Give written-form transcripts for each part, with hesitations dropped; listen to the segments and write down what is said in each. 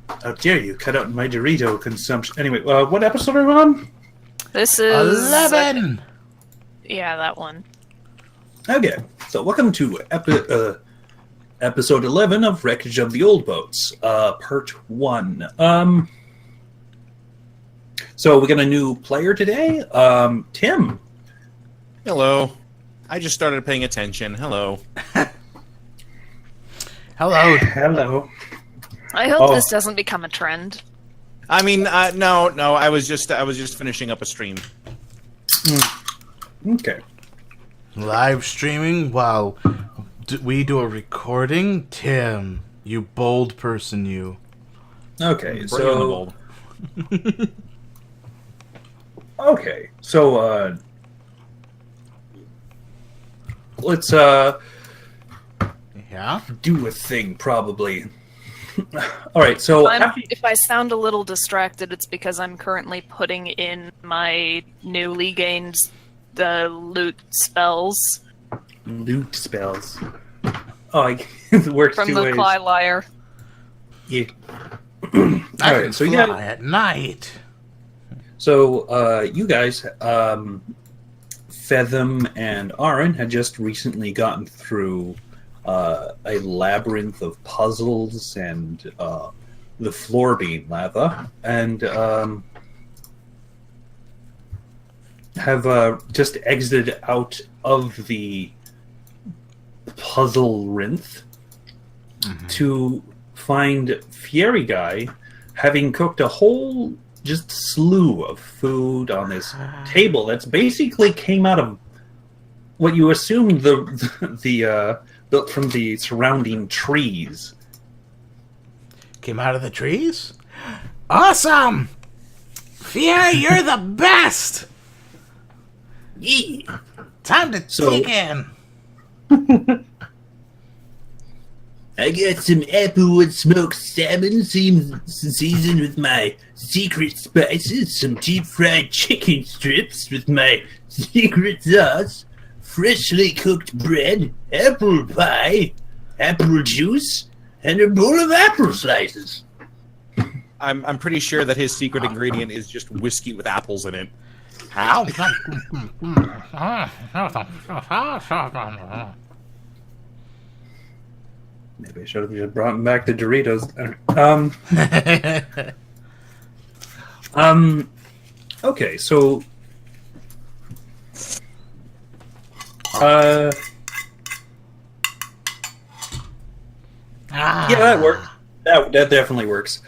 How dare you cut out my Dorito consumption? Anyway, what episode are we on? This is 11. Yeah, that one. Okay, so welcome to episode 11 of Wreckage of the Old Boats, part 1. So we got a new player today, Tim. Hello. I just started paying attention. Hello. Hello. Hello. I hope this doesn't become a trend. I mean, no. I was just finishing up a stream. Okay. Live streaming while we do a recording? Tim, you bold person, you. Okay, Bring on the bold. Okay, so let's Yeah? do a thing, probably. All right, so If I sound a little distracted, it's because I'm currently putting in my newly gained loot spells loot spells. Oh, it works from two the ways. Cly Liar. Yeah. I All can right, so fly yeah. at night. So, you guys, Fetham and Aaron had just recently gotten through a labyrinth of puzzles and the floor being lava, and have just exited out of the puzzle rinth to find Fiery Guy having cooked a whole just slew of food on this table that's basically came out of what you assume the built from the surrounding trees. Came out of the trees? Awesome! Fier, you're the best! Yeah. Time to dig in. I got some applewood smoked salmon seasoned with my secret spices, some deep fried chicken strips with my secret sauce, freshly cooked bread, apple pie, apple juice, and a bowl of apple slices. I'm pretty sure that his secret ingredient is just whiskey with apples in it. How? Maybe I should have just brought him back to Doritos. Okay, so yeah, that works. That definitely works.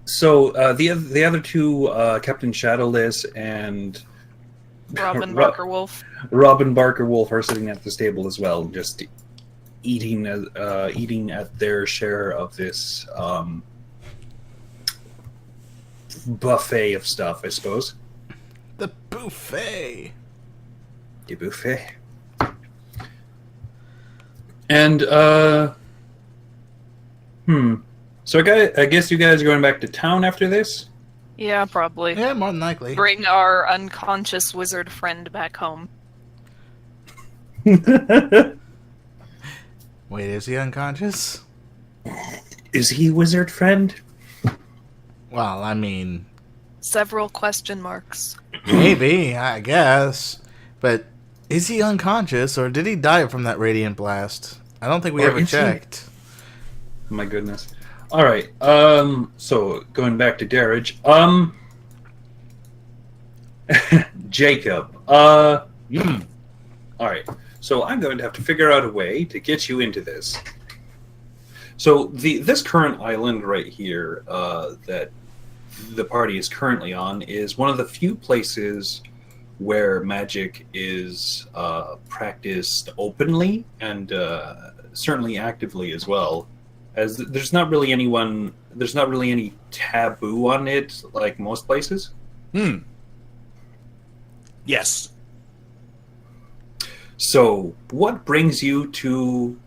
So the other two, Captain Shadowless and Robin Barker Wolf. Robin Barker Wolf are sitting at this table as well, just eating at their share of this buffet of stuff, I suppose. The buffet. The buffet. And so I guess you guys are going back to town after this? Yeah, probably. Yeah, more than likely. Bring our unconscious wizard friend back home. Wait, is he unconscious? Is he wizard friend? Well, I mean, Several question marks. maybe, I guess. But is he unconscious, or did he die from that radiant blast? I don't think we Or ever is he- checked. My goodness. All right. So going back to Darridge. Jacob. All right. So I'm going to have to figure out a way to get you into this. So this current island right here that the party is currently on is one of the few places where magic is practiced openly and certainly actively as well. As there's not really any taboo on it like most places. Yes. So, what brings you to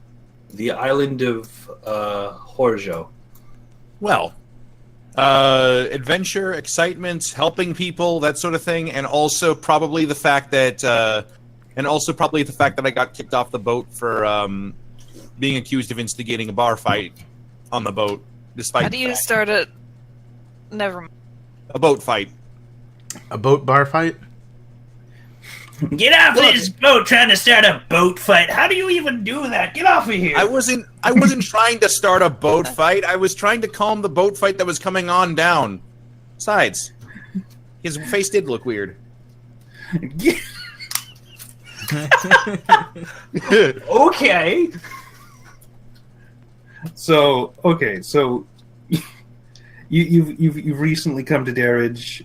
the island of Horjo? Well, adventure, excitement, helping people, that sort of thing, and also probably the fact that I got kicked off the boat for being accused of instigating a bar fight. on the boat. Despite How do you start a... Never mind. a boat fight. A boat bar fight? Get off this boat trying to start a boat fight. How do you even do that? Get off of here. I wasn't trying to start a boat fight. I was trying to calm the boat fight that was coming on down. Besides, his face did look weird. Okay. So you've recently come to Darridge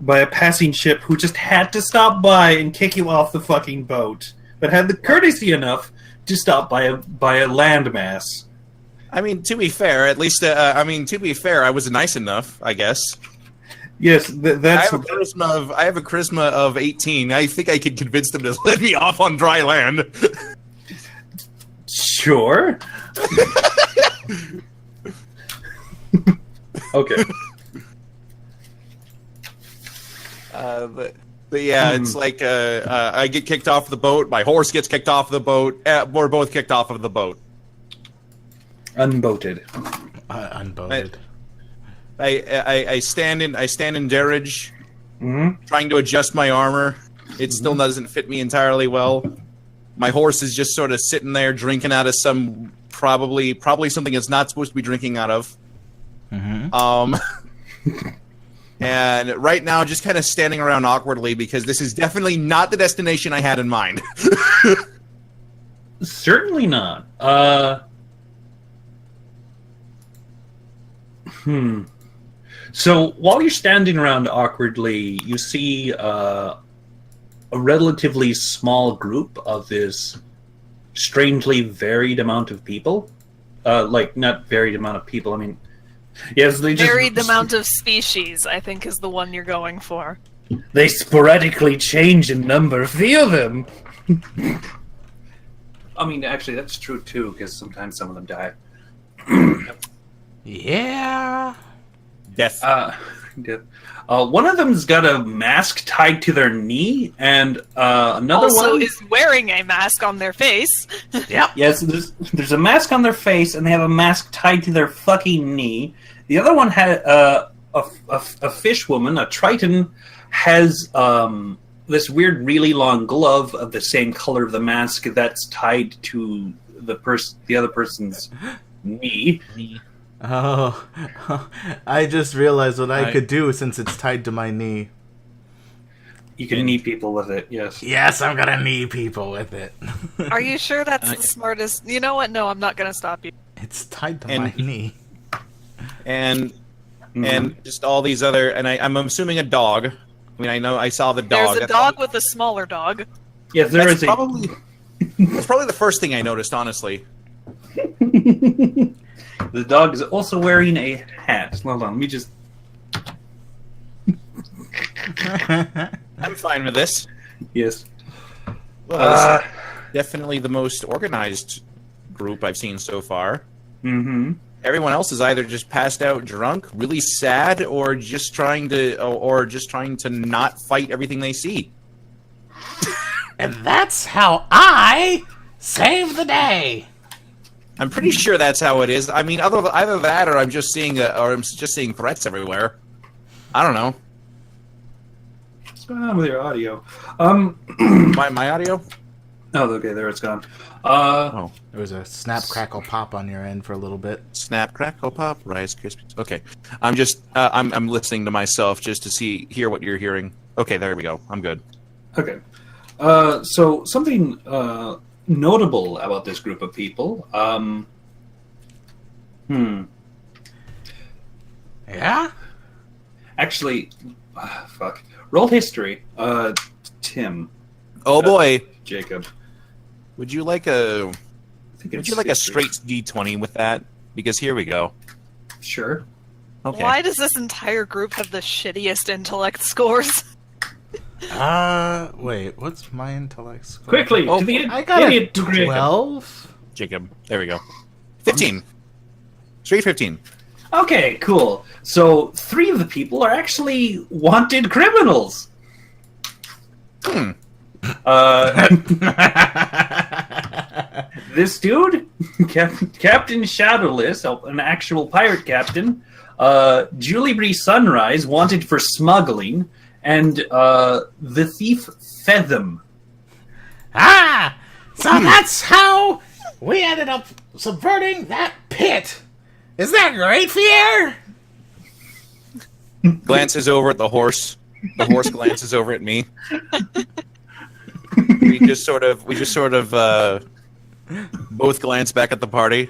by a passing ship who just had to stop by and kick you off the fucking boat, but had the courtesy enough to stop by a landmass. I mean, to be fair, at least I was nice enough, I guess. Yes, that's. I have a charisma of 18. I think I could convince them to let me off on dry land. Sure. Okay. But yeah, it's like I get kicked off the boat. My horse gets kicked off the boat. We're both kicked off of the boat. Unboated. Unboated. I stand in Darridge, Mm-hmm. trying to adjust my armor. It still doesn't fit me entirely well. My horse is just sort of sitting there drinking out of some probably something it's not supposed to be drinking out of. Mm-hmm. And right now, just kind of standing around awkwardly because this is definitely not the destination I had in mind. Certainly not. So while you're standing around awkwardly, you see a relatively small group of this strangely varied amount of people. Like, not varied amount of people, I mean... Yes, they just... Varied amount of species, I think, is the one you're going for. They sporadically change in number. Feel them! I mean, actually, that's true, too, because sometimes some of them die. Yeah. Death. One of them's got a mask tied to their knee, and another Also one is wearing a mask on their face. Yep. Yes, there's a mask on their face, and they have a mask tied to their fucking knee. The other one had a fish woman, a triton, has this weird, really long glove of the same color of the mask that's tied to the other person's knee. Oh, I just realized what I could do since it's tied to my knee. You can knee people with it, yes. Yes, I'm gonna knee people with it. Are you sure that's the smartest? You know what? No, I'm not going to stop you. It's tied to my knee. And just all these other, and I'm assuming a dog. I mean, I saw the dog. There's a dog with a smaller dog. Yes, there is That's probably the first thing I noticed, honestly. The dog is also wearing a hat. Hold on, let me just... I'm fine with this. Yes. Well, this is definitely the most organized group I've seen so far. Mm-hmm. Everyone else is either just passed out drunk, really sad, or just trying to not fight everything they see. And that's how I save the day. I'm pretty sure that's how it is. I mean, either that, or I'm just seeing threats everywhere. I don't know. What's going on with your audio? My audio? Oh, okay, there it's gone. Oh, There was a snap, crackle, pop on your end for a little bit. snap, crackle, pop, Rice Krispies. Okay, I'm just I'm listening to myself just to hear what you're hearing. Okay, there we go. I'm good. Okay. So something notable about this group of people. Yeah? Actually, fuck. Roll history. Tim. Oh boy, Jacob. would you like a I think would it's you like a history. straight D20 with that? Because here we go. Sure. Okay. Why does this entire group have the shittiest intellect scores? Wait, what's my intellect score? Quickly, Oh, to the I got a idiot Jacob. 12? Jacob. There we go. 15. Straight 15. Okay, cool. So 3 of the people are actually wanted criminals. this dude, Captain Shadowless, an actual pirate captain, Julie Sunrise, wanted for smuggling, and the thief Fetham. Ah! So that's how we ended up subverting that pit. Is that right, Fier? Glances over at the horse. The horse glances over at me. We just sort of both glance back at the party.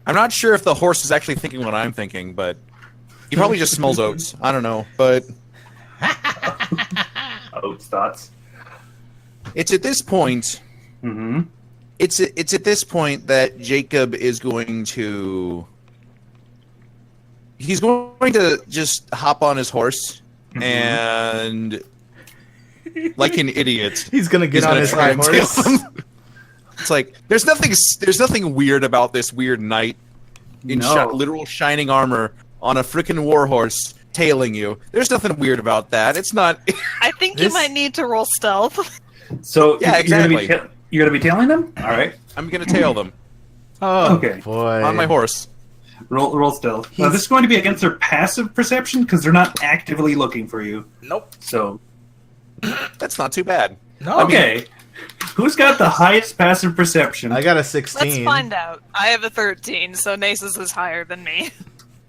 I'm not sure if the horse is actually thinking what I'm thinking, but he probably just smells oats. I don't know, but Oats thoughts. it's at this point. Mm-hmm. It's at this point that Jacob is going to. He's going to just hop on his horse and, like an idiot, He's gonna get on his high horse. It's like there's nothing weird about this weird knight in No. literal shining armor on a freaking warhorse tailing you. There's nothing weird about that. It's not. I think you might need to roll stealth. So Yeah, exactly. You're gonna be tailing them. All right. I'm gonna tail them Oh, Okay. boy. on my horse. Roll stealth. Now, this is going to be against their passive perception because they're not actively looking for you. Nope. So That's not too bad. No. okay, who's got the highest passive perception? I got a 16. Let's find out. I have a 13, so Nasus is higher than me.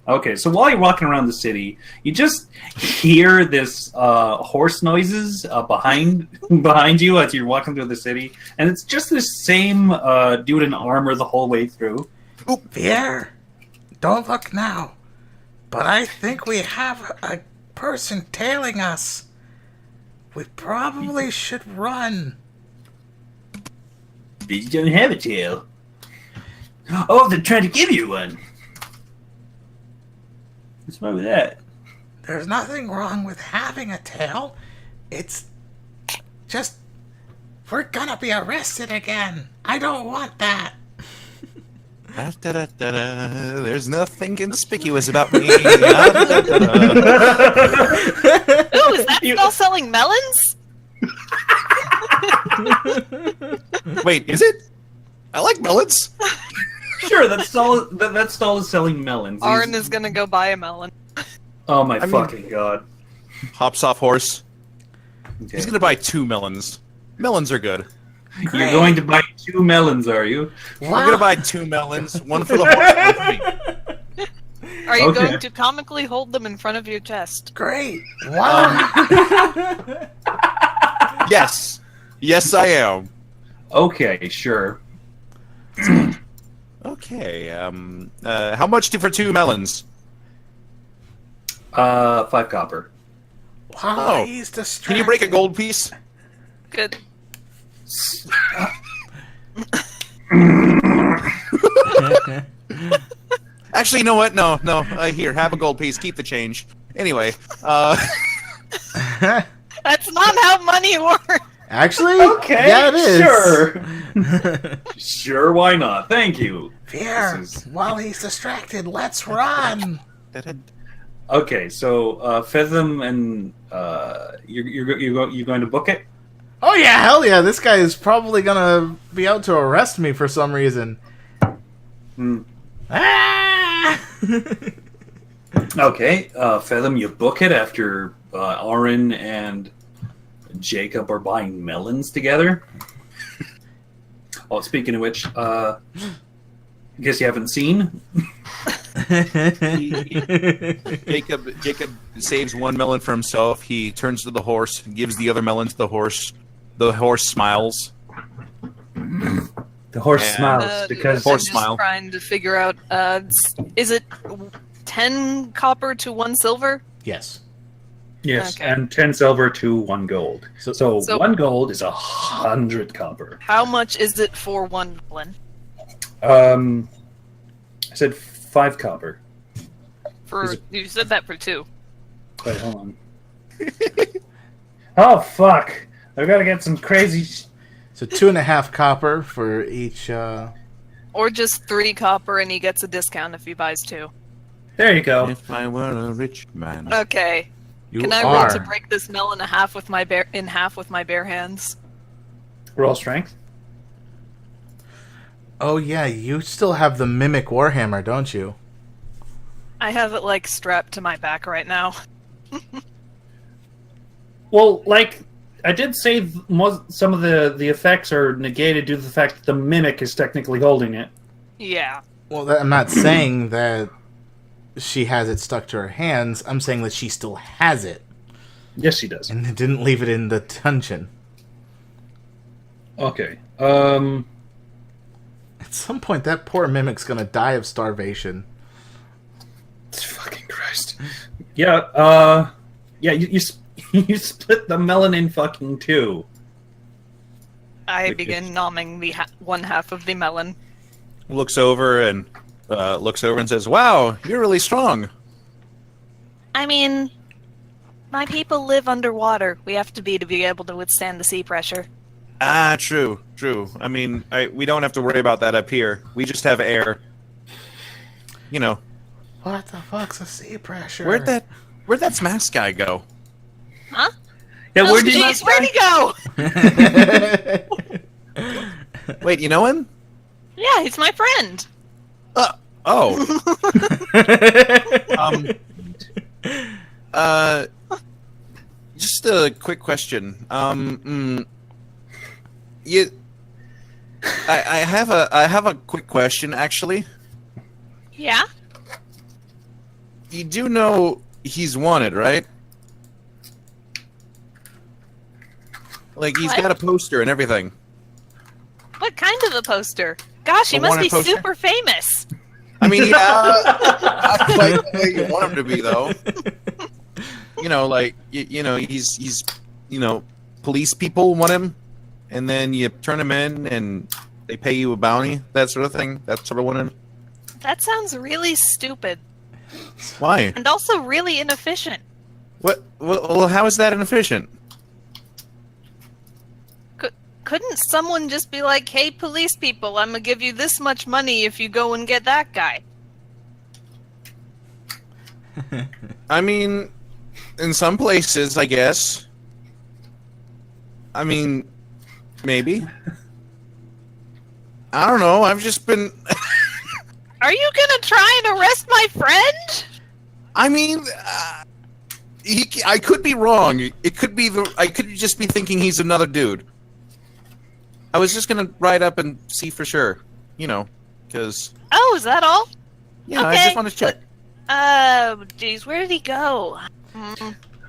Okay, so while you're walking around the city, you just hear this horse noises behind you as you're walking through the city, and it's just this same dude in armor the whole way through. Pierre, don't look now. But I think we have a person tailing us. We probably should run. These don't have a tail. Oh, they're trying to give you one. What's wrong with that? There's nothing wrong with having a tail. It's just we're gonna be arrested again. I don't want that. There's nothing conspicuous about me. Ooh, is that still selling melons? Wait, is it? I like melons. Sure, that stall is selling melons. Arn is gonna go buy a melon. Oh my fucking god. Hops off horse. Okay. He's gonna buy 2 melons. Melons are good. You're going to buy 2 melons, are you? We're gonna buy 2 melons, one for the horse, one for me. Are you Okay. going to comically hold them in front of your chest? Great. Wow. Yes. Yes, I am. Okay, sure. Okay. How much for 2 melons? 5 copper. Wow, he's distracted. Can you break a gold piece? Good. Actually, you know what? No. Here, have a gold piece. Keep the change. Anyway, That's not how money works. Actually? Okay, Yeah, it is. sure. Sure, why not? Thank you. Pierre, This is- while he's distracted, let's run. Okay, so Fetham and you're going to book it? Oh yeah, hell yeah! This guy is probably gonna be out to arrest me for some reason. Hmm. Ah! Okay, Fetham, you book it after Auron and Jacob are buying melons together. Oh, speaking of which, I guess you haven't seen. Jacob saves 1 melon for himself. He turns to the horse, gives the other melon to the horse. The horse smiles. The horse And- smiles because Horse I'm just smile. trying to figure out. Is it 10 copper to 1 silver? Yes. yes, Okay. and 10 silver to 1 gold. So So- 1 gold is 100 copper. How much is it for 1 melon? I said 5 copper. For you said that for 2. Wait, hold on. Oh fuck! I've got to get some crazy. So 2.5 copper for each. Or just 3 copper and he gets a discount if he buys 2. There you go. If I were a rich man. Okay. You Can I are. roll to break this melon in half with my bare hands? Roll strength. Oh yeah, you still have the Mimic Warhammer, don't you? I have it like strapped to my back right now. Well, like I did say, some of the effects are negated due to the fact that the mimic is technically holding it. Yeah. Well, I'm not saying that she has it stuck to her hands. I'm saying that she still has it. Yes, she does. And didn't leave it in the dungeon. Okay. At some point, that poor Mimic's gonna die of starvation. Fucking Christ. Yeah. Yeah. You split the melon in fucking two. I begin nomming the one half of the melon. Looks over and says, "Wow, you're really strong." I mean, my people live underwater. We have to be able to withstand the sea pressure. Ah, true. I mean, we don't have to worry about that up here. We just have air. You know. What the fuck's a sea pressure? Where'd that Smash guy go? Huh? Yeah, Oh, jeez, where'd he go? Wait, you know him? Yeah, he's my friend. Oh. Just a quick question. I have a quick question, actually. Yeah? You do know he's wanted, right? Like, he's What? got a poster and everything. What kind of a poster? Gosh, he A must be wanted poster? super famous. I mean, yeah, not quite the way you want him to be, though. You know, like, he's police people want him, and then you turn him in, and they pay you a bounty, that sort of thing. That sort of one. That sounds really stupid. Why? And also really inefficient. What? Well, how is that inefficient? Couldn't someone just be like, hey, police people, I'm gonna give you this much money if you go and get that guy? I mean, in some places, I guess. I mean, maybe. I don't know. I've just been... Are you gonna try and arrest my friend? I mean, I could be wrong. It could be I could just be thinking he's another dude. I was just gonna ride up and see for sure, because Oh, is that all? yeah, Okay, I just want to check. Geez, where did he go?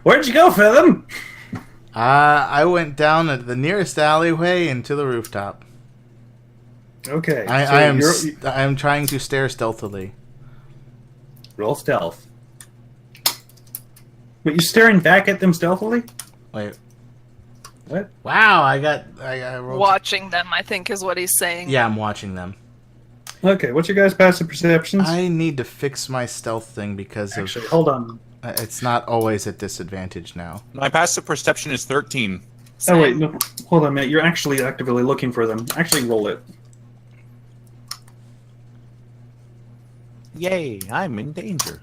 Where'd you go, Fathom? I went down the nearest alleyway into the rooftop. Okay. I am trying to stare stealthily. Roll stealth. But you're staring back at them stealthily? Wait. What? Wow, I rolled. Watching them, I think, is what he's saying. Yeah, I'm watching them. Okay, what's your guys' passive perceptions? I need to fix my stealth thing because Actually, hold on. it's not always at disadvantage now. My passive perception is 13. Oh, wait, no. Hold on a minute. You're actually actively looking for them. Actually, roll it. Yay! I'm in danger.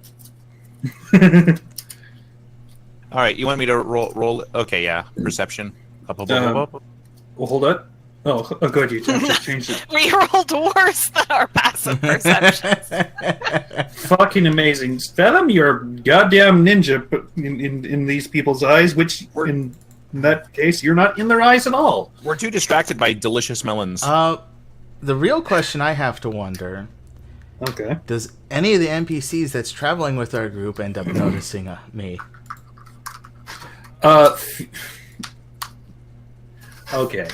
All right, you want me to roll? Okay, yeah, perception. Up. Well, hold on. Oh, good, you just changed it. We rolled worse than our passive perceptions. Fucking amazing. Fathom, you're a goddamn ninja in these people's eyes, which, in that case, you're not in their eyes at all. We're too distracted by delicious melons. The real question I have to wonder: Okay. does any of the NPCs that's traveling with our group end up noticing me? Okay.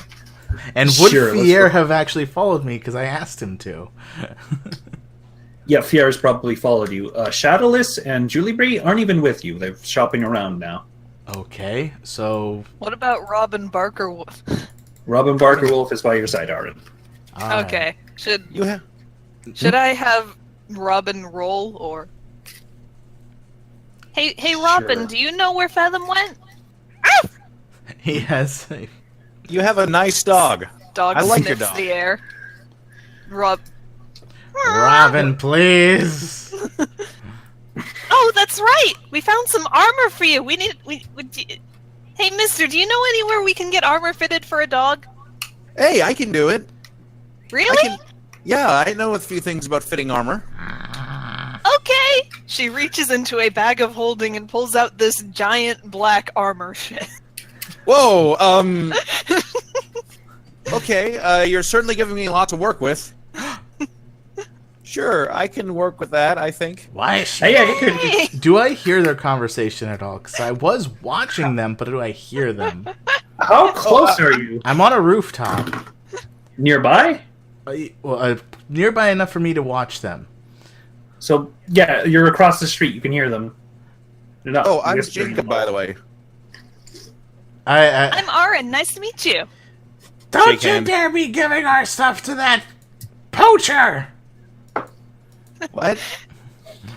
And would Sure, let's Fier go. have actually followed me because I asked him to? Yeah, Fierre's probably followed you. Shadowless and Juliebree aren't even with you. They're shopping around now. Okay, so What about Robin Barker? Robin Barker Wolf is by your side, Aaron. alright. Okay, should You have I have Robin roll or? Hey, Robin, Sure. do you know where Fathom went? He has. you have a nice dog. Dog I like your sniffs dog. the air. Robin, please. Oh, that's right. We found some armor for you. Hey, Mister, do you know anywhere we can get armor fitted for a dog? Hey, I can do it. Really? Yeah, I know a few things about fitting armor. Okay. She reaches into a bag of holding and pulls out this giant black armor shit. Whoa, okay, you're certainly giving me a lot to work with. Sure, I can work with that, I think. Why is she? Hey, yeah, you could. Do I hear their conversation at all? Because I was watching them, but do I hear them? How close are you? I'm on a rooftop. Nearby? Nearby enough for me to watch them. So, yeah, you're across the street. You can hear them. No, Oh, I'm Jacob, by the way. I'm Aaron. Nice to meet you. Don't Shake you hand. dare be giving our stuff to that poacher! What?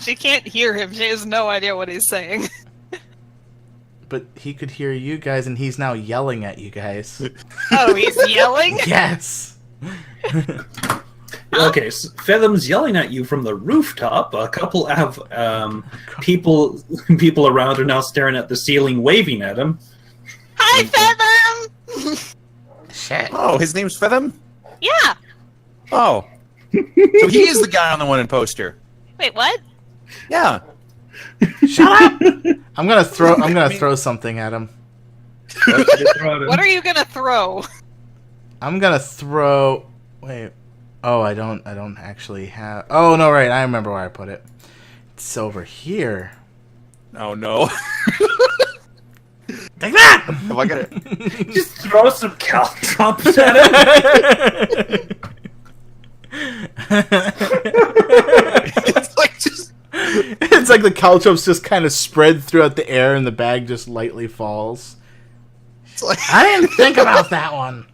She can't hear him. She has no idea what he's saying. But he could hear you guys, and he's now yelling at you guys. Oh, he's yelling? Yes! Okay, so Fathom's yelling at you from the rooftop. A couple of people around are now staring at the ceiling, waving at him. Hi, Fathom! Shit. Oh, his name's Fetham? Yeah. Oh. So he is the guy on the wanted poster. Wait, what? Yeah. Shut up! I'm gonna throw something at him. What are you gonna throw? I'm gonna throw... Wait. Oh, I don't actually have... Oh, no, right. I remember where I put it. It's over here. Oh, no. Take that! Have I got it? Just throw some caltrops at him. It's like just... It's like the caltrops just kind of spread throughout the air and the bag just lightly falls. It's like... I didn't think about that one.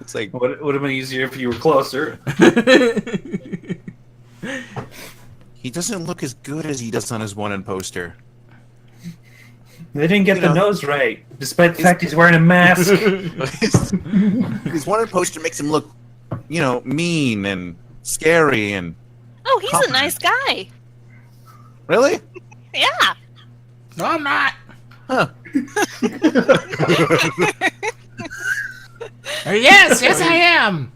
It's like... Would have been easier if you were closer. He doesn't look as good as he does on his wanted poster. They didn't get You the know. nose right, despite the fact he's wearing a mask. His wanted poster makes him look, mean and scary and... Oh, he's a nice guy. Really? Yeah. No, I'm not. Huh. Yes, I am.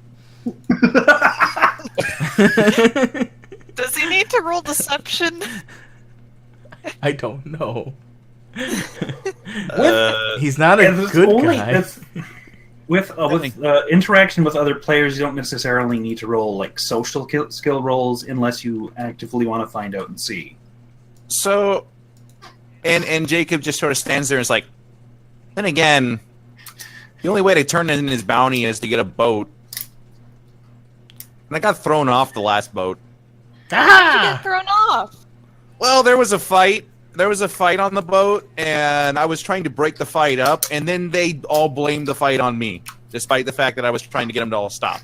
Does he need to roll deception? I don't know. Uh, He's not And a it's good only- guy. that's- With interaction with other players, you don't necessarily need to roll like social skill rolls unless you actively want to find out and see. so... And Jacob just sort of stands there and is like... Then again... The only way to turn in his bounty is to get a boat. And I got thrown off the last boat. Get Ah! thrown off. Well, there was a fight. There was a fight on the boat, and I was trying to break the fight up, and then they all blamed the fight on me, despite the fact that I was trying to get them to all stop.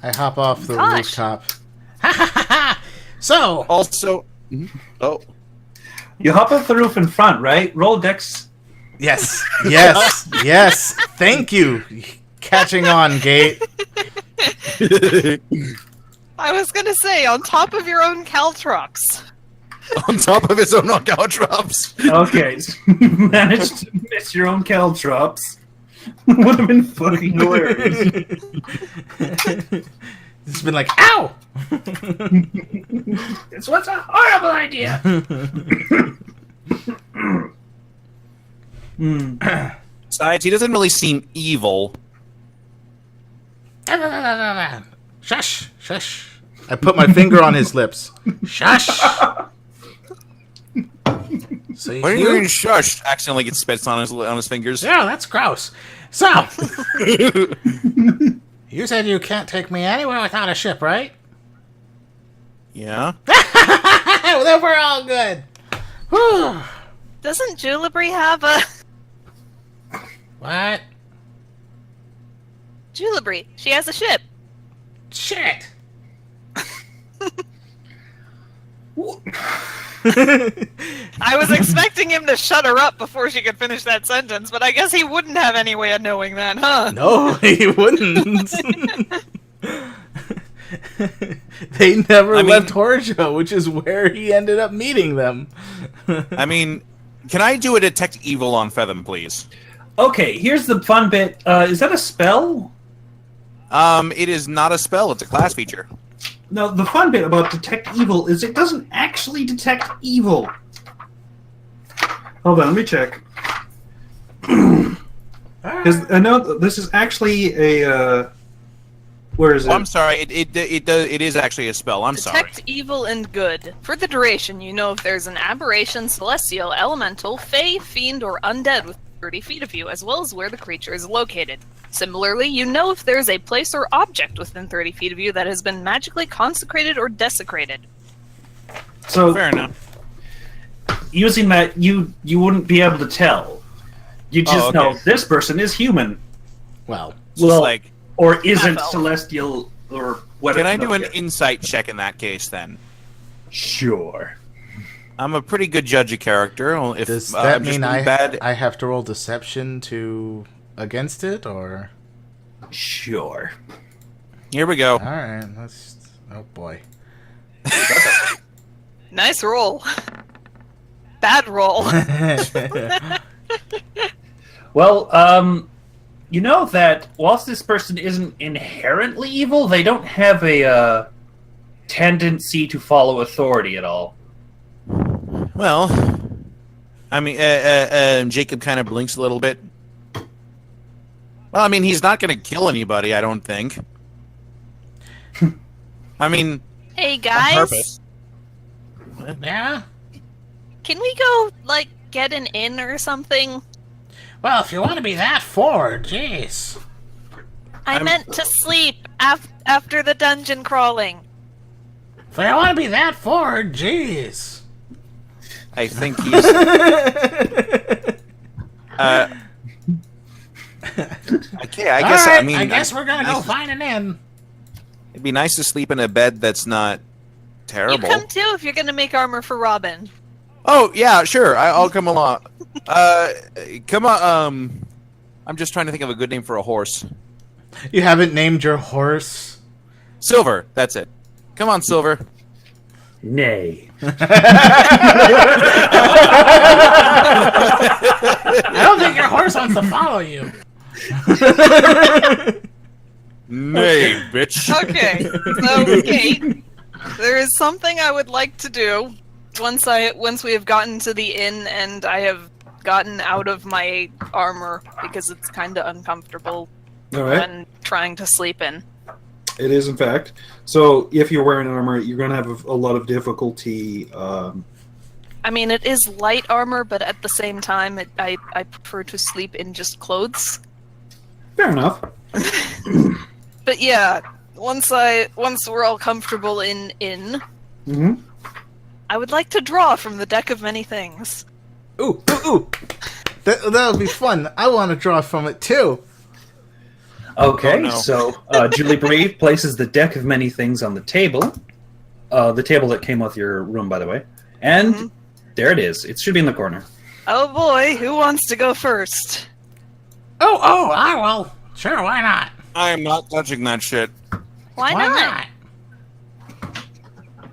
I hop off the Gosh. rooftop. So, Also... Oh. You hop off the roof in front, right? Roll dex. yes. Thank you. Catching on, Gate. I was gonna say, on top of your own caltrops. On top of his own knockout drops. Okay, so you managed to miss your own caltrops. Would have been fucking hilarious. It's been like, ow! This was a horrible idea. Besides, he doesn't really seem evil. Shush, shush. I put my finger on his lips. Shush. So When you're being shushed, accidentally gets spits on his fingers. Yeah, that's gross. So, you said you can't take me anywhere without a ship, right? Yeah. Well, then we're all good. Whew. Doesn't Julibri have a... What? Julibri, she has a ship. Shit. I was expecting him to shut her up before she could finish that sentence, but I guess he wouldn't have any way of knowing that, huh? No, he wouldn't. They never left Horja, which is where he ended up meeting them. I mean, can I do a detect evil on Fetham, please? Okay, here's the fun bit. Is that a spell? It is not a spell. It's a class feature. Now, the fun bit about detect evil is it doesn't actually detect evil. Hold on, let me check. Because I know this is actually a. Where is it? Oh, I'm sorry. It is actually a spell. I'm sorry. Detect evil and good. For the duration, you know if there's an aberration, celestial, elemental, fey, fiend, or undead within 30 feet of you, as well as where the creature is located. Similarly, you know if there is a place or object within 30 feet of you that has been magically consecrated or desecrated. So Fair enough. using that, you wouldn't be able to tell. You just know this person is human. Well, It's just like, or isn't Half-elf. celestial or whatever. can I do an insight check in that case then? Sure. I'm a pretty good judge of character. If does that I'm just mean really bad? I have to roll deception to against it, or? Sure. Here we go. All right, let's. Oh boy. Nice roll. Bad roll. Well, you know that whilst this person isn't inherently evil, they don't have a tendency to follow authority at all. Well, I mean, Jacob kind of blinks a little bit. Well, I mean, he's not going to kill anybody, I don't think. I mean, Hey on guys, purpose. Yeah. can we go, like, get an inn or something? Well, if you want to be that forward, jeez. I meant to sleep after the dungeon crawling. If you want to be that forward, jeez. I think he's. Okay, I guess. Alright, I mean, I guess we're gonna go find an inn. It'd be nice to sleep in a bed that's not You terrible. come too if you're gonna make armor for Robin. Oh yeah, sure. I'll come along. Come on. I'm just trying to think of a good name for a horse. You haven't named your horse. Silver. That's it. Come on, Silver. Nay. I don't think your horse wants to follow you. Nay, bitch. Okay, so Kate, there is something I would like to do once we have gotten to the inn and I have gotten out of my armor because it's kind of uncomfortable All right. when trying to sleep in. It is, in fact. So, if you're wearing armor, you're going to have a lot of difficulty. I mean, it is light armor, but at the same time, I prefer to sleep in just clothes. Fair enough. But yeah, once we're all comfortable in Mm-hmm. I would like to draw from the deck of many things. Ooh, ooh, ooh. That would be fun. I want to draw from it too. Okay, Oh, no. so Julie Bree places the deck of many things on the table. The table that came with your room, by the way. And there it is. It should be in the corner. Oh boy, who wants to go first? Oh, I will. Sure, why not? I am not touching that shit. Why not?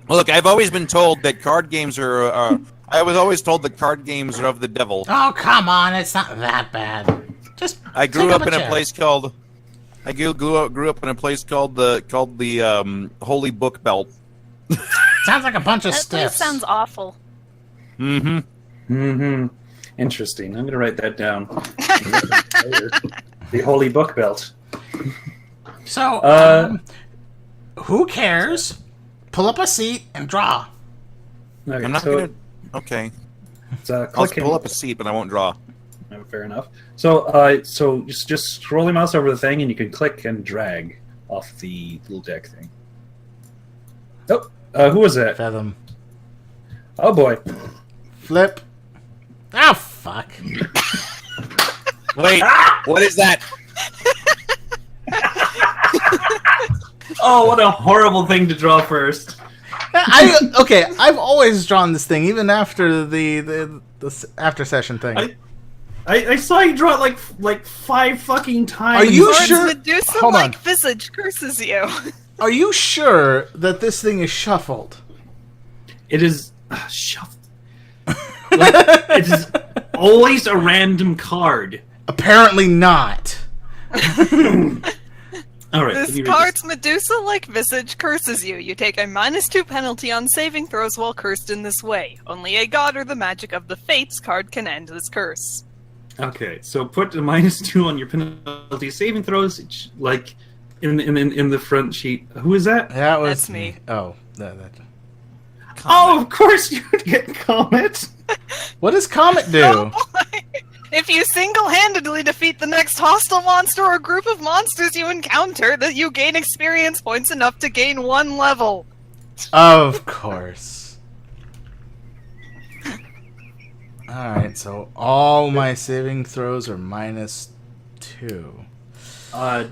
Well, look, I've always been told that card games are. I was always told that card games are of the devil. Oh, come on. It's not that bad. Just I grew take up in a chair. place called. I grew up in a place called the Holy Book Belt. Sounds like a bunch of That place stiffs. sounds awful. Mm-hmm. Mm-hmm. Interesting. I'm going to write that down. The Holy Book Belt. So, who cares? Pull up a seat and draw. Okay, I'm not so gonna. Okay, it's, I'll clicking. pull up a seat, but I won't draw. Oh, fair enough. So, so just scroll your mouse over the thing, and you can click and drag off the little deck thing. Oh, who was that? Fathom. Oh boy. Flip. Oh, fuck. Wait, what is that? Oh, what a horrible thing to draw first. Okay, I've always drawn this thing, even after the after session thing. I saw you draw it like 5 fucking times. Are you Lord's sure? Medusa Hold on. like visage curses you. Are you sure that this thing is shuffled? It is shuffled. Like, it is always a random card. Apparently not. All right. This card's Medusa-like visage curses you. You take a -2 penalty on saving throws while cursed in this way. Only a god or the magic of the Fates card can end this curse. Okay, so put a -2 on your penalty saving throws, like in the front sheet. Who is that? That was That's me. Oh, Oh, of course you would get Comet. What does Comet do? Oh boy! If you single-handedly defeat the next hostile monster or group of monsters you encounter, that you gain experience points enough to gain 1 level. Of course. Alright, so all my saving throws are -2.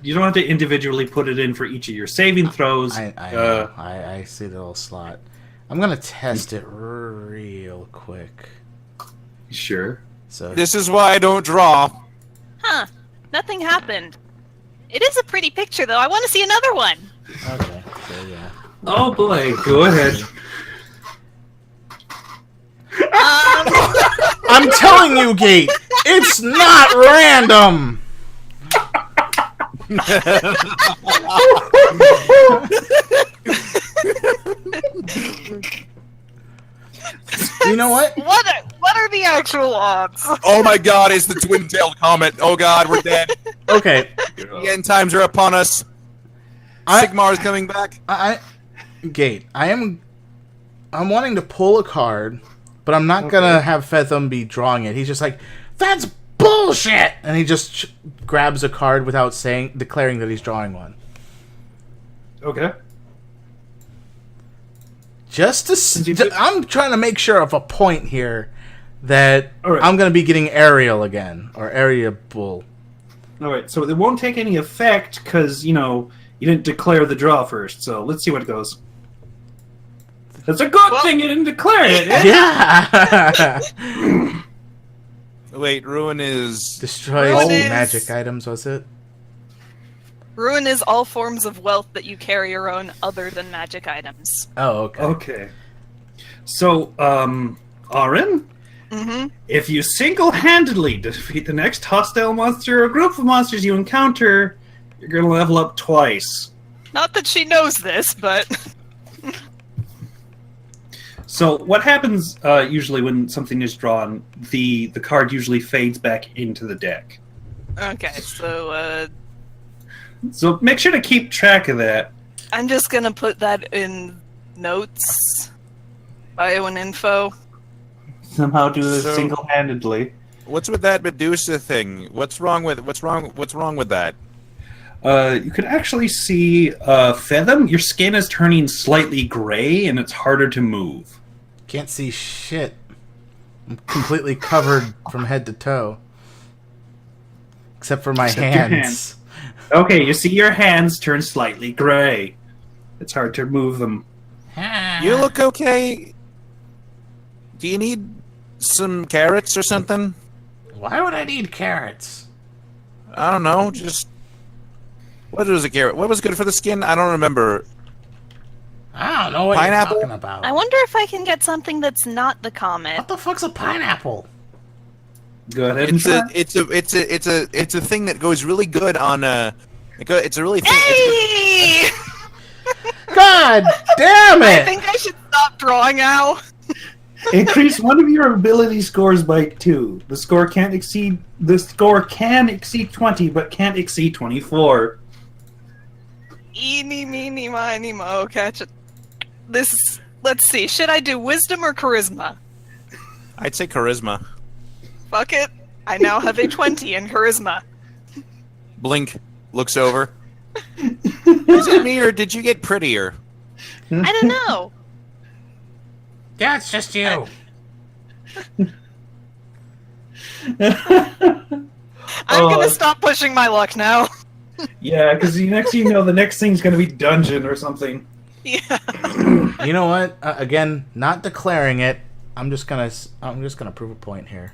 You don't have to individually put it in for each of your saving throws. I see the little slot. I'm gonna test it real quick. Sure. So This is why I don't draw. Huh. Nothing happened. It is a pretty picture, though. I want to see another one. okay, so yeah. Oh boy, go ahead. I'm telling you, Gate, it's not random. You know what? What are the actual odds? Oh my god, it's the twin-tailed comet. Oh god, we're dead. Okay, The end times are upon us. Sigmar's coming back. Gate, I'm wanting to pull a card, but I'm not gonna have Fethum be drawing it. He's just like, that's bullshit, and he just grabs a card without declaring that he's drawing one. Okay. I'm trying to make sure of a point here that Alright. I'm going to be getting Ariel again, or Ariable. All right, so it won't take any effect because, you didn't declare the draw first. So let's see what it goes. That's a good thing you didn't declare it. Eh? Yeah! Wait, Ruin is... Destroys Ruin is- magic items, was it? Ruin is all forms of wealth that you carry your own other than magic items. Oh, okay. Okay. So, Arin, Mm-hmm. if you single-handedly defeat the next hostile monster or group of monsters you encounter, you're going to level up twice. Not that she knows this, but... So what happens usually when something is drawn, the card usually fades back into the deck. Okay, so, So make sure to keep track of that. I'm just gonna put that in notes. Bio and info. Somehow do this So- single-handedly. What's with that Medusa thing? What's wrong with that? You could actually see Fethum. Your skin is turning slightly gray, and it's harder to move. Can't see shit. I'm completely covered from head to toe. Except for my Except your hands. Okay, you see your hands turn slightly gray. It's hard to move them. You look okay. Do you need some carrots or something? Why would I need carrots? I don't know, just... What is a carrot? What was good for the skin? I don't remember. I don't know what Pineapple? you're talking about. I wonder if I can get something that's not the comet. What the fuck's a pineapple? Go ahead and It's try. it's a thing that goes really good on it's a really thing. Hey! God damn I it! think I should stop drawing now. Increase one of your ability scores by 2. The score can exceed 20, but can't exceed 24. Eeny, meeny, miny, mo, catch it. Let's see, should I do wisdom or charisma? I'd say charisma. Fuck it. I now have a 20 in charisma. Blink looks over. Is it me or did you get prettier? I don't know. Yeah, it's just you. I'm gonna stop pushing my luck now. Yeah, because the next thing you know, the next thing's going to be dungeon or something. Yeah. You know what? Again, not declaring it. I'm just gonna prove a point here.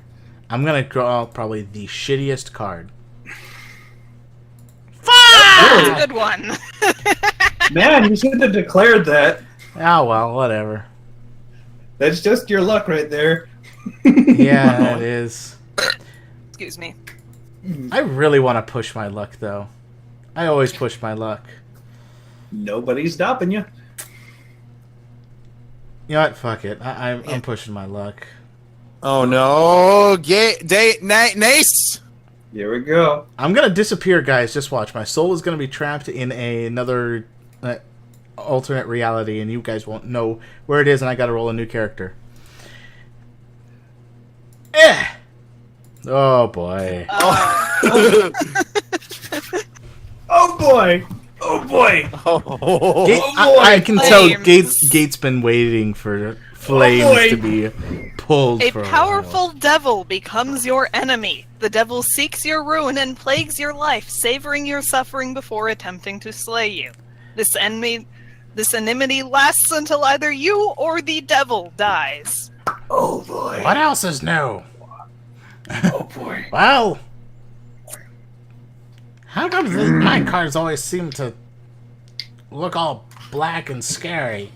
I'm gonna draw probably the shittiest card. That's a good one. Man, you should have declared that. Oh well, whatever. That's just your luck right there. Yeah, it is. Excuse me. I really want to push my luck though. I always push my luck. Nobody's stopping you. You know what? Fuck it. I'm pushing my luck. Oh no! Nace! Here we go. I'm gonna disappear, guys. Just watch. My soul is gonna be trapped in another alternate reality, and you guys won't know where it is, and I gotta roll a new character. Oh boy. Oh boy. Oh boy. I can tell Flames. Gate's been waiting for flames to be pulled. A for powerful devil becomes your enemy. The devil seeks your ruin and plagues your life, savoring your suffering before attempting to slay you. This enmity lasts until either you or the devil dies. Oh boy. What else is new? Oh boy. Well, how come my cards always seem to look all black and scary?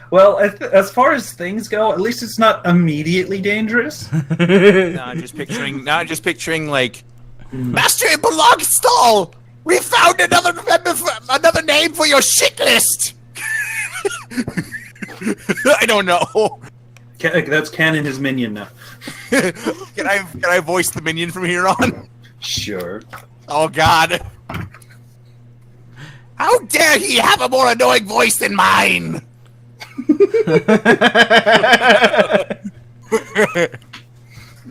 Well, as far as things go, at least it's not immediately dangerous. Not just picturing like Master Belongstall. We found another name for your shit list. I don't know. That's Canon, his minion now. Can I voice the minion from here on? Sure. Oh God! How dare he have a more annoying voice than mine?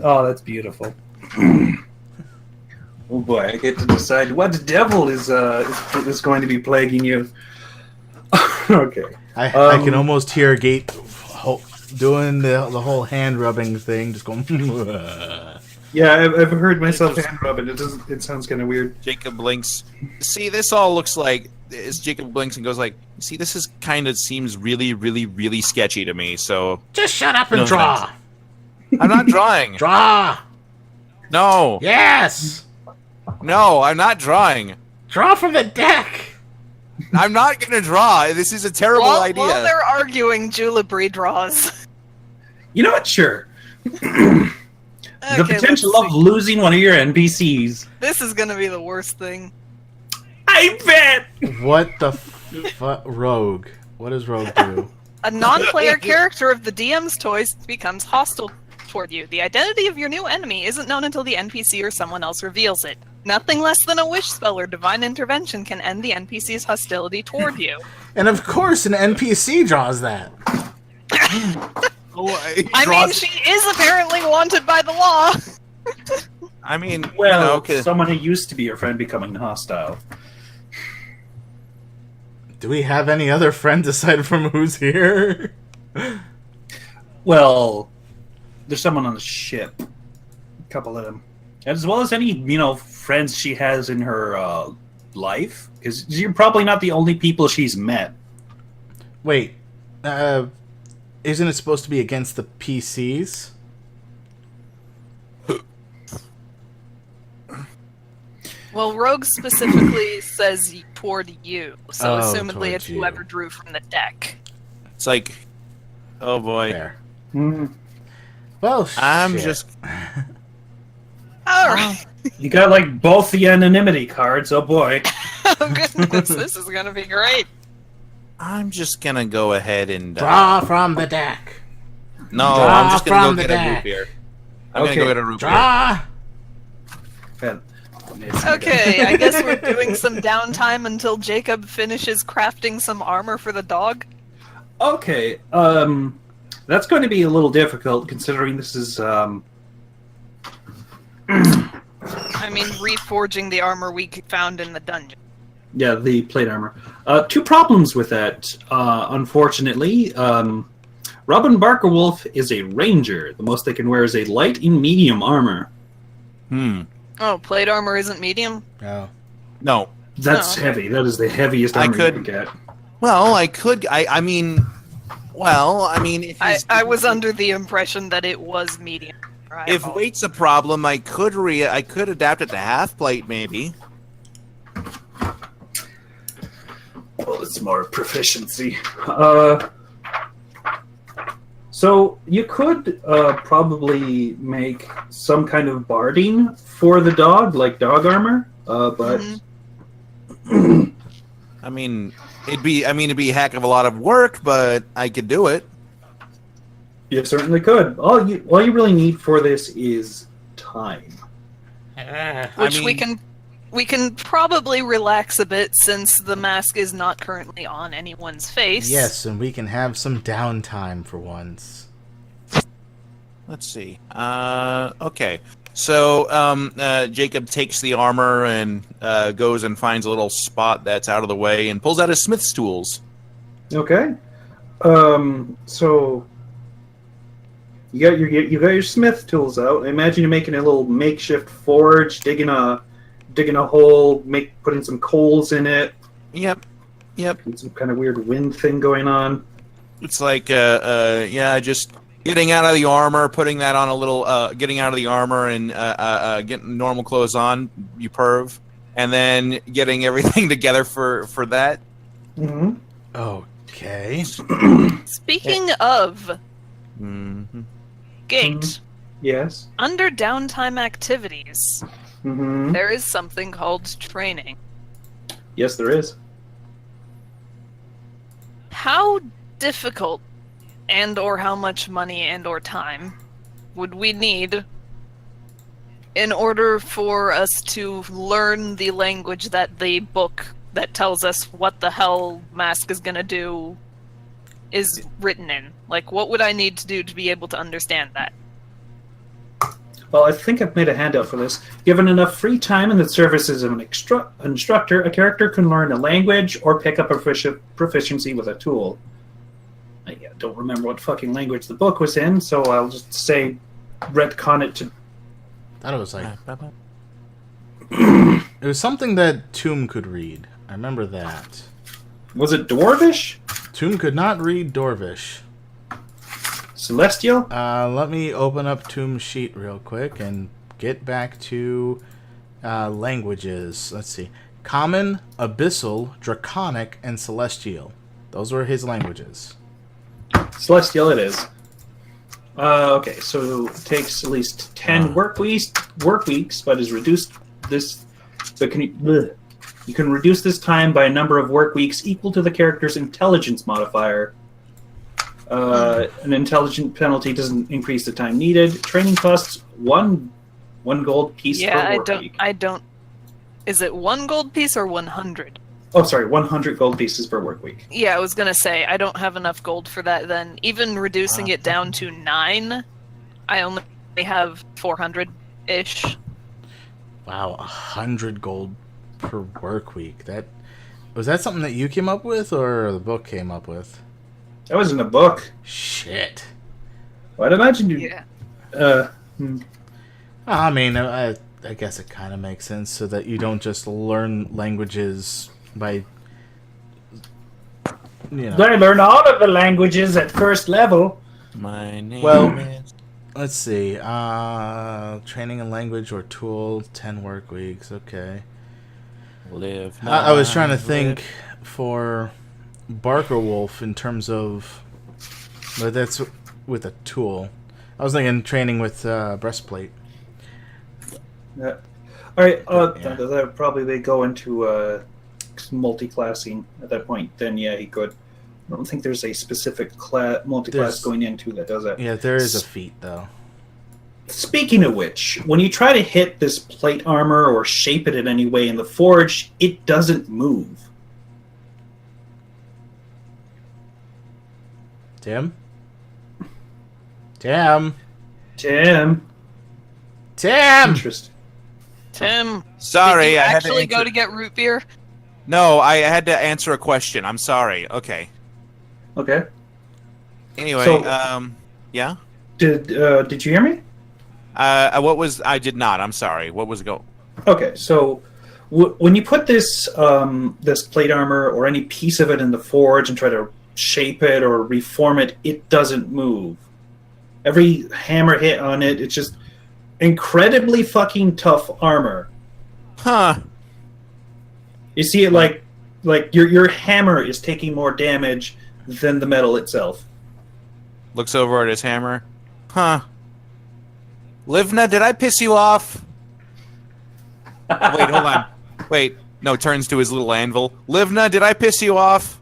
Oh, that's beautiful. Oh boy, I get to decide what devil is going to be plaguing you. Okay. I can almost hear Gate doing the whole hand rubbing thing, just going. Yeah, I've heard myself hand rub it. It sounds kind of weird. Jacob blinks. See, this all looks like. As Jacob blinks and goes like, "See, this is kind of seems really, really, really sketchy to me." So Just shut up and No, draw. I'm not drawing. Draw. No, Yes. no, I'm not drawing. Draw from the deck. I'm not gonna draw. This is a terrible idea. While they're arguing, Julibri draws. You know what? Sure. The Okay, potential let's of see. losing one of your NPCs. This is gonna be the worst thing. I bet. What the Rogue? What does Rogue do? A non-player character of the DM's toys becomes hostile toward you. The identity of your new enemy isn't known until the NPC or someone else reveals it. Nothing less than a wish spell or divine intervention can end the NPC's hostility toward you. And of course, an NPC draws that. I mean, she is apparently wanted by the law. I mean, Well, you know, 'cause- someone who used to be your friend becoming hostile. Do we have any other friends aside from who's here? Well, there's someone on the ship. A couple of them. As well as any, friends she has in her life. Because you're probably not the only people she's met. Wait, isn't it supposed to be against the PCs? Well, Rogue specifically says toward you, so Oh, assumedly toward it's you. whoever drew from the deck. it's like, oh boy, There. Hmm. Well, I'm shit. just. Alright. You got like both the anonymity cards. Oh boy. Oh goodness, this is gonna be great. I'm just gonna go ahead and Draw from the deck. no. Draw I'm just gonna from go the get a deck. root beer. I'm Okay. gonna go get a root beer. Draw. Okay, I guess we're doing some downtime until Jacob finishes crafting some armor for the dog. Okay. That's going to be a little difficult considering this is I mean, reforging the armor we found in the dungeon. Yeah, the plate armor. Two problems with that. Unfortunately, Robin Barkerwolf is a ranger. The most they can wear is a light and medium armor. Oh, plate armor isn't medium? Oh. No. That's Oh. heavy. That is the heaviest armor you can get. Well, I could. I mean. Well, I mean, if, I was under the impression that it was medium. if weight's a problem, I could adapt it to half plate, maybe. Well, it's more proficiency. So you could probably make some kind of barding for the dog, like dog armor, but I mean, it'd be a heck of a lot of work, but I could do it. you certainly could. All you really need for this is time. Which we can probably relax a bit since the mask is not currently on anyone's face. Yes, and we can have some downtime for once. Let's see. Okay. So Jacob takes the armor and goes and finds a little spot that's out of the way and pulls out his smith's tools. Okay. So you got your smith tools out. I imagine you're making a little makeshift forge, digging a hole, putting some coals in it. Yep. And some kind of weird wind thing going on. It's like just getting out of the armor, putting that on a little, getting out of the armor and getting normal clothes on, you perv, and then getting everything together for that. Mm-hmm. Okay. Speaking of Gate, Yes. under downtime activities, Mm-hmm. there is something called training. Yes, there is. How difficult and or how much money and or time would we need in order for us to learn the language that the book that tells us what the hell Mask is gonna do is written in? Like, what would I need to do to be able to understand that? Well, I think I've made a handout for this. Given enough free time in the services of an instructor, a character can learn a language or pick up a proficiency with a tool. I don't remember what fucking language the book was in, so I'll just say retcon it to... Thought it was like... It was something that Tomb could read. I remember that. Was it Dwarvish? Tomb could not read Dwarvish. Celestial? Let me open up Tomb's sheet real quick and get back to languages. Let's see. Common, Abyssal, Draconic, and Celestial. Those were his languages. Celestial it is. Okay, so it takes at least 10 work weeks, but is reduced this... But you can reduce this time by a number of work weeks equal to the character's intelligence modifier. An intelligent penalty doesn't increase the time needed. Training costs one gold piece per work week. I don't... Is it 1 gold piece or 100? Oh, sorry, 100 gold pieces per work week. Yeah, I was gonna say, I don't have enough gold for that then. Even reducing it down to 9, I only have 400-ish. Wow, 100 gold per work week. Was that something that you came up with, or the book came up with? That was in the book. Shit. Well, I'd imagine you... Yeah. I mean, I guess it kind of makes sense so that you don't just learn languages by... You know. I learn all of the languages at first level. My name is... Let's see. Training a language or tool, 10 work weeks. Okay. Live. I was trying to think for Barker Wolf in terms of... But that's with a tool. I was thinking training with breastplate. Yeah. All right. That would probably go into multi-classing at that point. Then, yeah, he could. I don't think there's a specific multi-class going into that does that. Yeah, there is a feat, though. Speaking of which, when you try to hit this plate armor or shape it in any way in the forge, it doesn't move. Tim? Tim? Tim? Interesting. Tim, Sorry, did you I had to actually answer... go to get root beer? No, I had to answer a question. I'm sorry. Okay. Okay. Anyway, So- yeah? Did you hear me? What was... I did not. I'm sorry. What was go... Okay, so when you put this this plate armor or any piece of it in the forge and try to shape it or reform it, it doesn't move. Every hammer hit on it, it's just incredibly fucking tough armor. Huh. You see it like your hammer is taking more damage than the metal itself. looks over at his hammer. Huh. Livna, did I piss you off? Wait, hold on. Wait, no, turns to his little anvil. Livna, did I piss you off?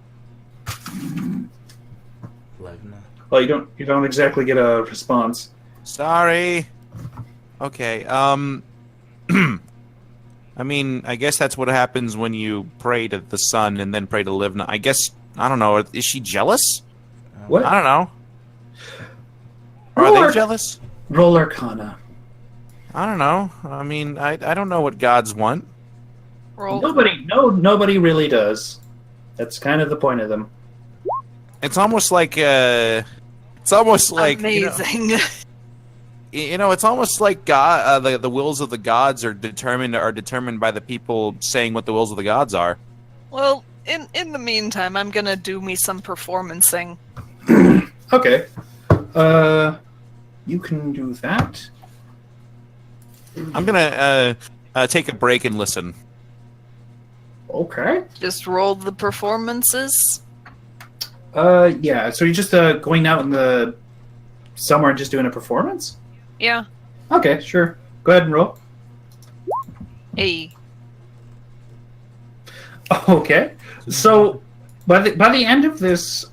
Well, you don't exactly get a response. Sorry. Okay, I mean, I guess that's what happens when you pray to the sun and then pray to Livna. I guess, I don't know, is she jealous? What? I don't know. Or are they jealous? Roll Arcana. I don't know. I mean, I don't know what gods want. Roll. Nobody really does. That's kind of the point of them. It's almost like amazing. It's almost like God. The wills of the gods are determined by the people saying what the wills of the gods are. Well, in the meantime, I'm gonna do me some performancing. Okay. You can do that. I'm gonna take a break and listen. Okay. Just roll the performances. Yeah. So you're just going out in the somewhere and just doing a performance? Yeah. Okay, sure. Go ahead and roll. Hey. Okay. So by the end of this,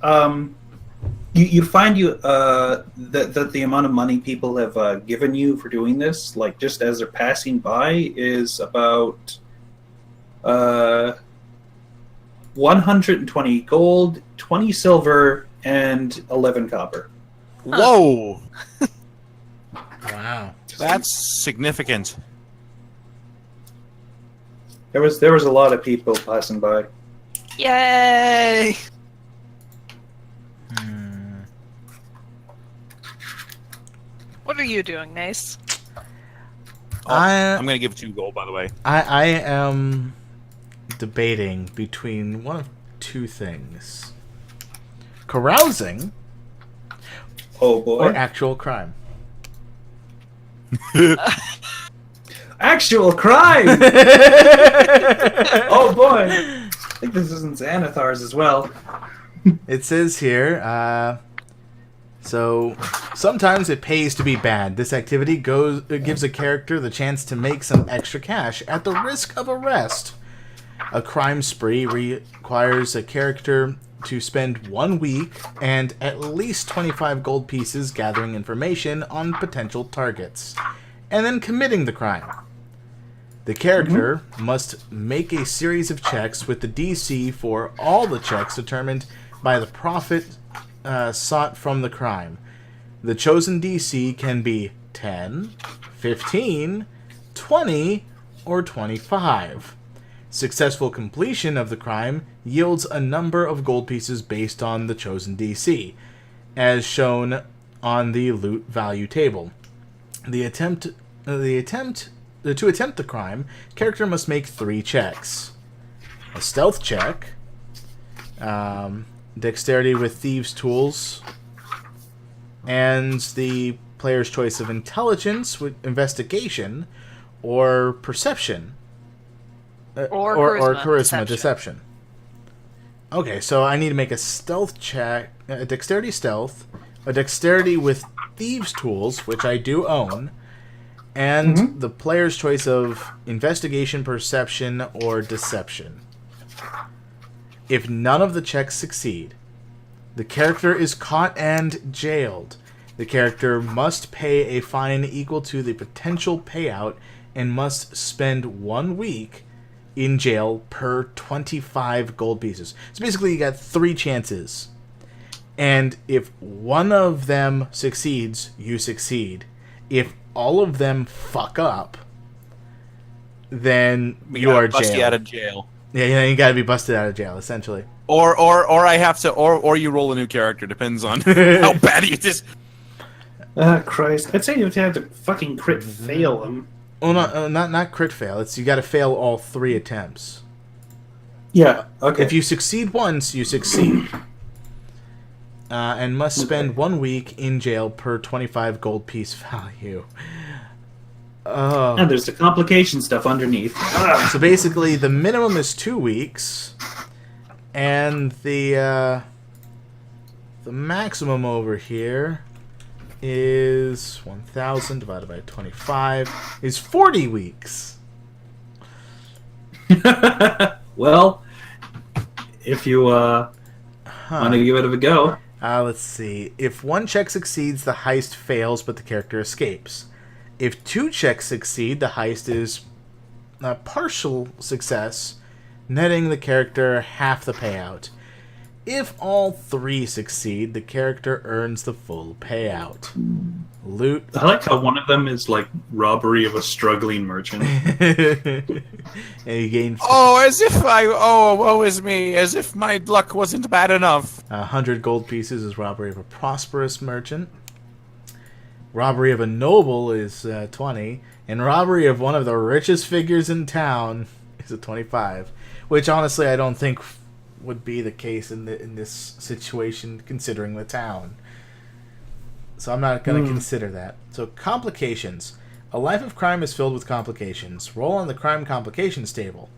you find that the amount of money people have given you for doing this, like just as they're passing by, is about 120 gold, 20 silver, and 11 copper. Whoa, Wow. that's significant. There was a lot of people passing by. Yay! What are you doing, Nace? I'm gonna give 2 gold, by the way. I am debating between one of two things: carousing Oh boy. or actual crime. Actual crime! Oh boy. I think this isn't Xanathar's as well. It says here, so sometimes it pays to be bad. This activity gives a character the chance to make some extra cash at the risk of arrest. A crime spree requires a character to spend 1 week and at least 25 gold pieces gathering information on potential targets, and then committing the crime. The character must make a series of checks with the DC for all the checks determined by the profit sought from the crime. The chosen DC can be 10, 15, 20, or 25. Successful completion of the crime yields a number of gold pieces based on the chosen DC, as shown on the loot value table. To attempt the crime, character must make 3 checks: a stealth check, dexterity with thieves' tools, and the player's choice of intelligence with investigation, or perception, Or charisma deception. Okay, so I need to make a stealth check, a dexterity stealth, a dexterity with thieves' tools, which I do own, and the player's choice of investigation, perception, or deception. If none of the checks succeed, the character is caught and jailed. The character must pay a fine equal to the potential payout and must spend 1 week in jail per 25 gold pieces. So basically you got 3 chances. And if one of them succeeds, you succeed. If all of them fuck up, then you are bust jailed. you out of jail. Yeah, you gotta be busted out of jail, essentially. Or I have to, or you roll a new character. Depends on how bad you just. Christ. I'd say you'd have to fucking crit fail him. Well, not crit fail. It's you gotta fail all 3 attempts. Yeah, okay. If you succeed once, you succeed. And must spend 1 week in jail per 25 gold piece value. Oh. And there's the complication stuff underneath. So basically, the minimum is 2 weeks, and the The maximum over here is 1,000 divided by 25 is 40 weeks. Well, if you want to give it a go. Let's see. If one check succeeds, the heist fails, but the character escapes. If 2 checks succeed, the heist is a partial success, netting the character half the payout. If all 3 succeed, the character earns the full payout. Loot. I like how one of them is like robbery of a struggling merchant. And you gain woe is me, as if my luck wasn't bad enough. 100 gold pieces is robbery of a prosperous merchant. Robbery of a noble is 20. And robbery of one of the richest figures in town is a 25. Which honestly I don't think would be the case in this situation, considering the town. So I'm not going to consider that. So complications. A life of crime is filled with complications. Roll on the crime complications table.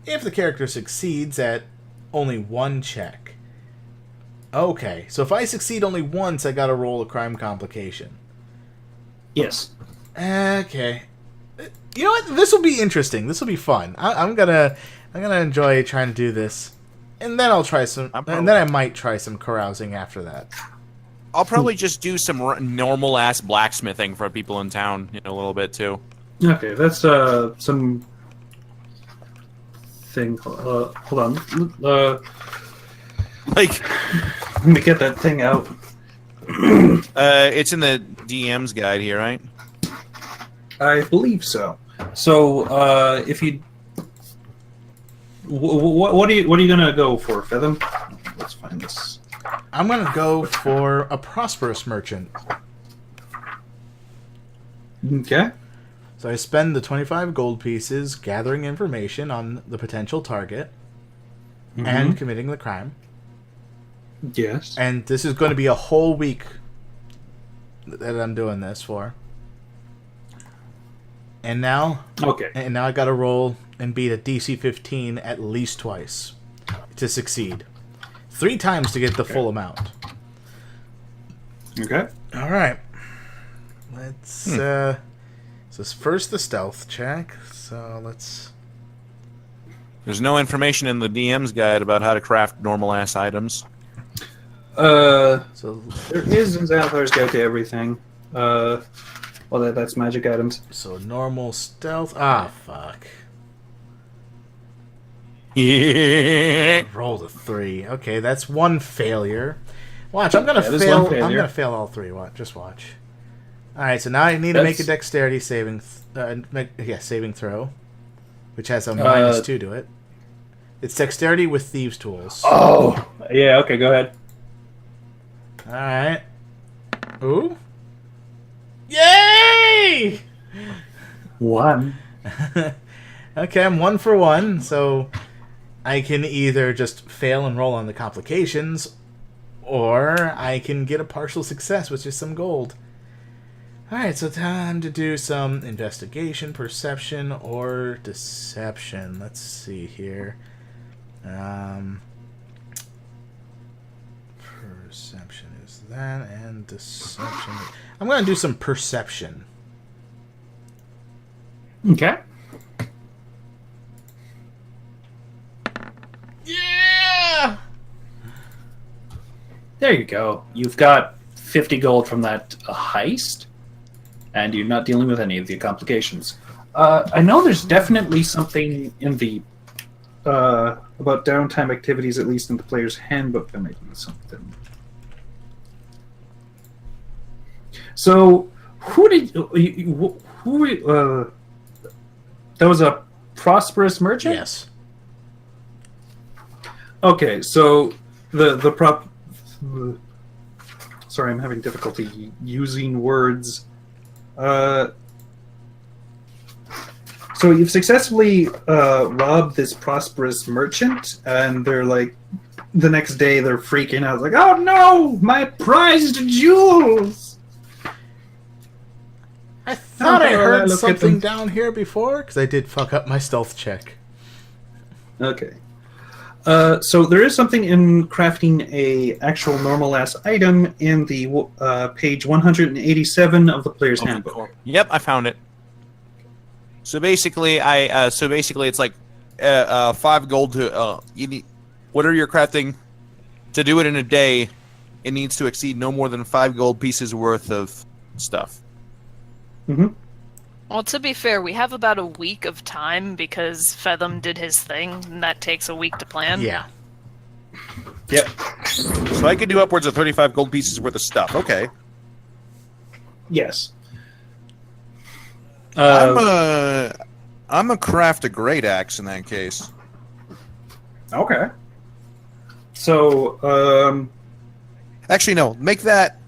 If the character succeeds at only 1 check. Okay, so if I succeed only once, I gotta roll a crime complication. Yes. Okay. You know what? This will be interesting. This will be fun. I'm gonna enjoy trying to do this. And then I'll try some. And then I might try some carousing after that. I'll probably just do some normal ass blacksmithing for people in town, a little bit too. Okay, that's some thing. Hold on. Like, let me get that thing out. it's in the DM's guide here, right? I believe so. So, if you, what are you gonna go for, Feather? Let's find this. I'm gonna go for a prosperous merchant. Okay. So I spend the 25 gold pieces gathering information on the potential target and committing the crime. Yes. And this is going to be a whole week that I'm doing this for. And now, I got to roll and beat a DC 15 at least twice to succeed. 3 times to get the full amount. Okay. All right. Let's. So first the stealth check. So let's. There's no information in the DM's guide about how to craft normal ass items. So there is in Xanathar's guide to everything. Well, that's magic items. So normal stealth. Ah, fuck. Rolled a 3. Okay, that's 1 failure. Watch, I'm gonna fail. I'm gonna fail all 3. Just watch. All right, so now I need to make a dexterity saving throw, which has a -2 to it. It's dexterity with thieves' tools. Oh, yeah. Okay, go ahead. All right. Ooh. Yay! 1. Okay, I'm 1 for 1, so I can either just fail and roll on the complications, or I can get a partial success, which is some gold. Alright, so time to do some investigation, perception, or deception. Let's see here. Perception is that, and deception. I'm going to do some perception. Okay. Yeah! There you go. You've got 50 gold from that heist, and you're not dealing with any of the complications. I know there's definitely something in the about downtime activities, at least in the player's handbook, that might be something. So, that was a prosperous merchant? Yes. Okay, so the prop. Sorry, I'm having difficulty using words. So you've successfully robbed this prosperous merchant, and they're like, the next day they're freaking out, like, "Oh no, my prized jewels!" I thought I heard something down here before, because I did fuck up my stealth check. Okay. So there is something in crafting a actual normal ass item in the page 187 of the player's handbook. Yep, I found it. So basically, it's like 5 gold to you need whatever you're crafting to do it in a day. It needs to exceed no more than 5 gold pieces worth of stuff. Mm-hmm. Well, to be fair, we have about a week of time because Fetham did his thing, and that takes a week to plan. Yeah. Yep. So I could do upwards of 35 gold pieces worth of stuff. Okay. Yes. I'm a craft a great axe in that case. Okay. So, Actually, no. Make that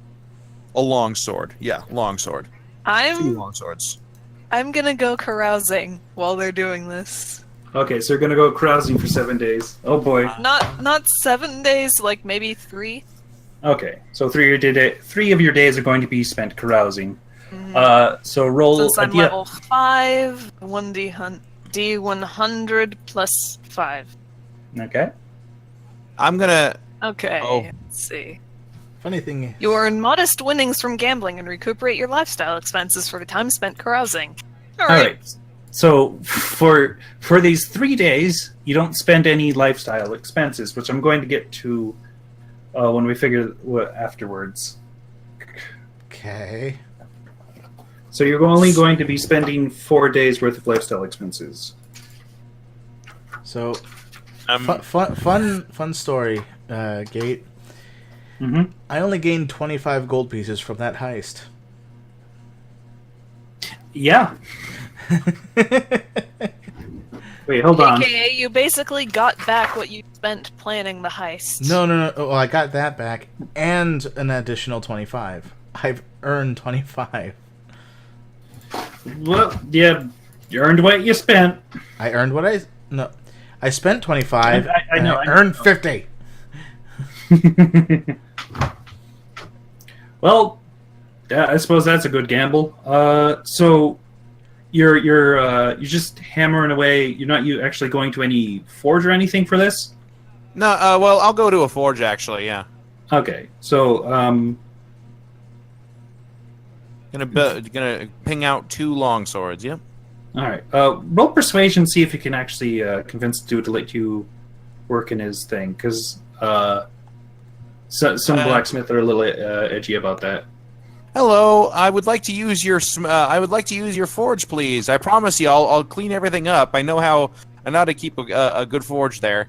a long sword. Yeah, long sword. 2 I'm long swords. gonna go carousing while they're doing this. okay, so you're gonna go carousing for 7 days. Oh boy. Not 7 days, like maybe 3. Okay, so 3 of your days are going to be spent carousing. So roll. Since I'm D- level 5, 1d100 plus 5. Okay. I'm gonna. Okay, Oh. let's see. Funny thing is, You earn modest winnings from gambling and recuperate your lifestyle expenses for the time spent carousing. All right. So for these 3 days, you don't spend any lifestyle expenses, which I'm going to get to when we figure what afterwards. okay. So you're only going to be spending 4 days worth of lifestyle expenses. So, fun story, Gate. Mm-hmm. I only gained 25 gold pieces from that heist. Yeah. Wait, hold on. AKA, you basically got back what you spent planning the heist. No. Well, I got that back and an additional 25. I've earned 25. Well, yeah, you earned what you spent. I earned what I spent 25. I know, and I I earned know. 50. Well, yeah, I suppose that's a good gamble. So you're just hammering away. You're not actually going to any forge or anything for this. No. Well, I'll go to a forge actually. Yeah. Okay, so Gonna ping out 2 long swords. Yep. all right. Roll persuasion. See if you can actually convince the dude to let you work in his thing, because some blacksmith are a little edgy about that. Hello. I would like to use your forge, please. I promise you, I'll clean everything up. I know how to keep a good forge there,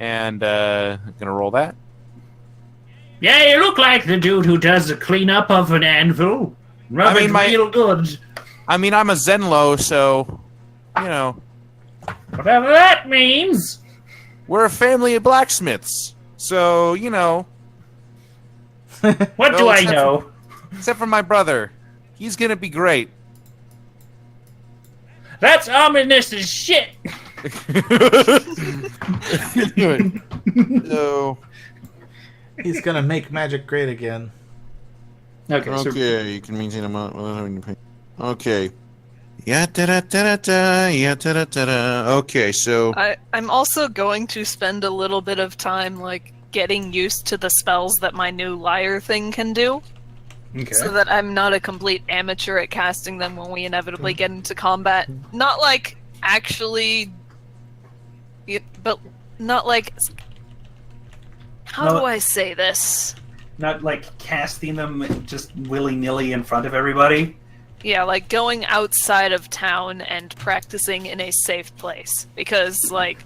and gonna roll that. Yeah, you look like the dude who does the cleanup of an anvil. Rub it real good. I mean, I'm a Zenlo, so you know. Whatever that means. We're a family of blacksmiths, so you know. What do I know? Except for my brother, he's gonna be great. That's ominous as shit. So. He's gonna make magic great again. Okay. So, Okay, you can maintain a amount without having to pay. Okay. Yeah, da-da-da-da-da, yeah, da-da-da-da. Okay, so... I'm also going to spend a little bit of time, like, getting used to the spells that my new liar thing can do. okay. So that I'm not a complete amateur at casting them when we inevitably get into combat. Not like, actually... But not like... How do I say this? Not like casting them just willy-nilly in front of everybody. Yeah, like going outside of town and practicing in a safe place. Because, like,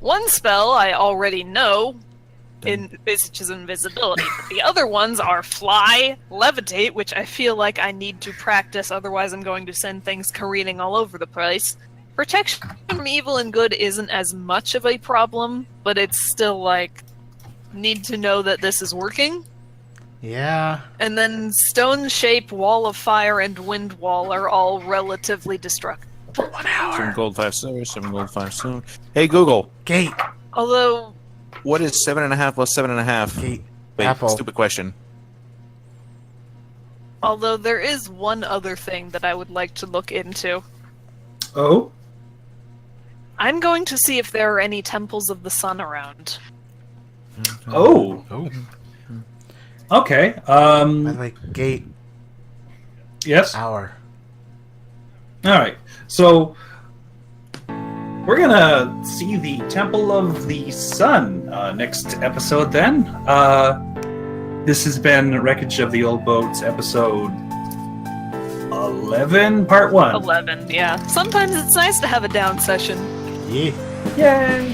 one spell I already know, which is invisibility. But the other ones are fly, levitate, which I feel like I need to practice, otherwise I'm going to send things careening all over the place. Protection from evil and good isn't as much of a problem, but it's still, like, need to know that this is working. Yeah. And then Stone Shape, Wall of Fire, and Wind Wall are all relatively destructive. 1 hour. 7 gold, 5 silver, 7 gold, 5 silver. Hey, Google, Gate. Although, what is 7.5 plus 7.5? Gate. Wait, Apple. stupid question. there is one other thing that I would like to look into. Oh? I'm going to see if there are any temples of the sun around. Oh, Oh, okay. by the way, gate Yes. hour. All right. So we're gonna see the Temple of the Sun next episode. Then this has been Wreckage of the Old Boats, episode 11, part 1. 11, yeah. Sometimes it's nice to have a down session. Yeah. Yay!